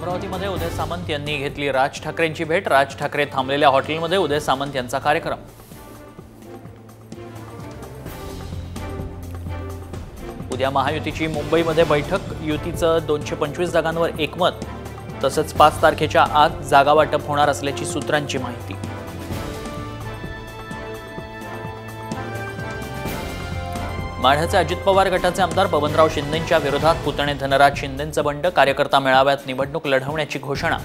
अमरावतीमध्ये उदय सामंत यांनी घेतली राज ठाकरेंची भेट। राज ठाकरे थांबलेल्या हॉटेलमध्ये उदय सामंत यांचा कार्यक्रम। उद्या महायुतीची मुंबईमध्ये बैठक। युतीचं 225 जागांवर एकमत, तसंच 5 तारखेच्या आत जागा वाटप होणार असल्याची सूत्रांची माहिती। माढ्याचे अजित पवार गटाचे आमदार बबनराव शिंदेंच्या विरोधात पुतणे धनराज शिंदेंचं बंड। कार्यकर्ता मेळाव्यात निवडणूक लढवण्याची घोषणा।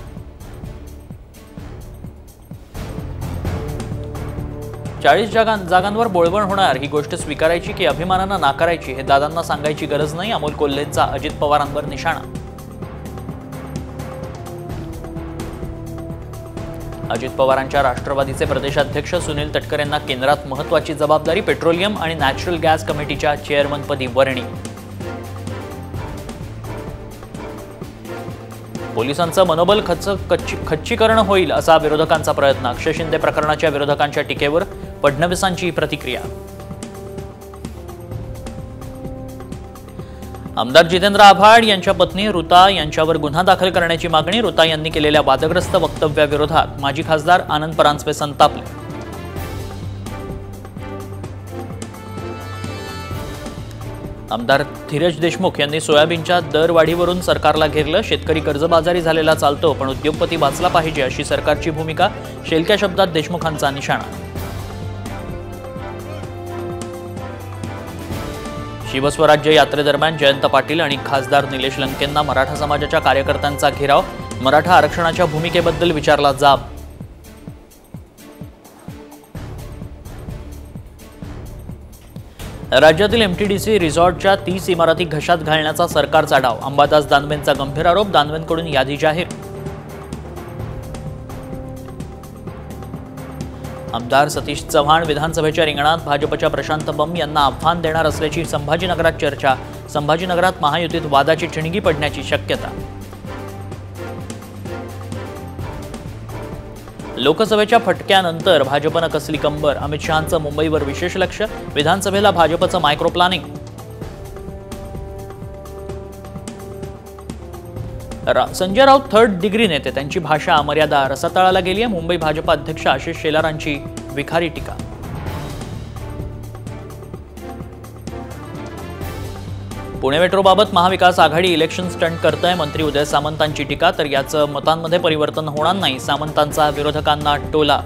चाळीस जागांवर बोळवण होणार, ही गोष्ट स्वीकारायची की अभिमानानं नाकारायची हे दादांना सांगायची गरज नाही। अमोल कोल्हेंचा अजित पवारांवर निशाणा। अजित पवारांच्या राष्ट्रवादीचे प्रदेशाध्यक्ष सुनील तटकरे यांना केंद्रात महत्त्वाची जबाबदारी। पेट्रोलियम आणि नॅचरल गॅस कमिटीच्या चेअरमनपदी वर्णी। पोलिसांचं मनोबल खच्चीकरण होईल असा विरोधकांचा प्रयत्न। अक्षय शिंदे प्रकरणाच्या विरोधकांच्या टीकेवर फडणवीसांची प्रतिक्रिया। आमदार जितेंद्र आव्हाड यांच्या पत्नी ऋता यांच्यावर गुन्हा दाखल करण्याची मागणी। ऋता यांनी केलेल्या वादग्रस्त वक्तव्याविरोधात माजी खासदार आनंद परांजपे संतापले। आमदार धीरज देशमुख यांनी सोयाबीनच्या दरवाढीवरून सरकारला घेरलं। शेतकरी कर्जबाजारी झालेला चालतो, पण उद्योगपती वाचला पाहिजे अशी सरकारची भूमिका। शेलक्या शब्दात देशमुखांचा निशाणा। शिवस्वराज्य यात्रेदरम्यान जयंत पाटील आणि खासदार निलेश लंकेंना मराठा समाजाच्या कार्यकर्त्यांचा घेराव। मराठा आरक्षणाच्या भूमिकेबद्दल विचारला जाब। राज्यातील एमटीडीसी रिसॉर्टच्या 30 इमारती घशात घालण्याचा सरकारचा डाव। अंबादास दानवेंचा गंभीर आरोप। दानवेंकडून यादी जाहीर। आमदार सतीश चव्हाण विधानसभेच्या रिंगणात। भाजपच्या प्रशांत बंब यांना आव्हान देणार असल्याची संभाजीनगरात चर्चा। संभाजीनगरात महायुतीत वादाची ठिणगी पडण्याची शक्यता। लोकसभेच्या फटक्यानंतर भाजपनं कसली कंबर। अमित शहांचं मुंबईवर विशेष लक्ष। विधानसभेला भाजपचं micro planning. Sanjay Raut third degree नेते, त्यांची भाषा अमर्यादा रसातळाला गेली आहे। मुंबई भाजप अध्यक्ष आशिष शेलारांची विखारी टीका। पुणे मेट्रोबाबत महाविकास आघाडी इलेक्शन स्टंट करतंय। मंत्री उदय सामंतांची टीका, तर याचं मतांमध्ये परिवर्तन होणार नाही, सामंतांचा विरोधकांना टोला।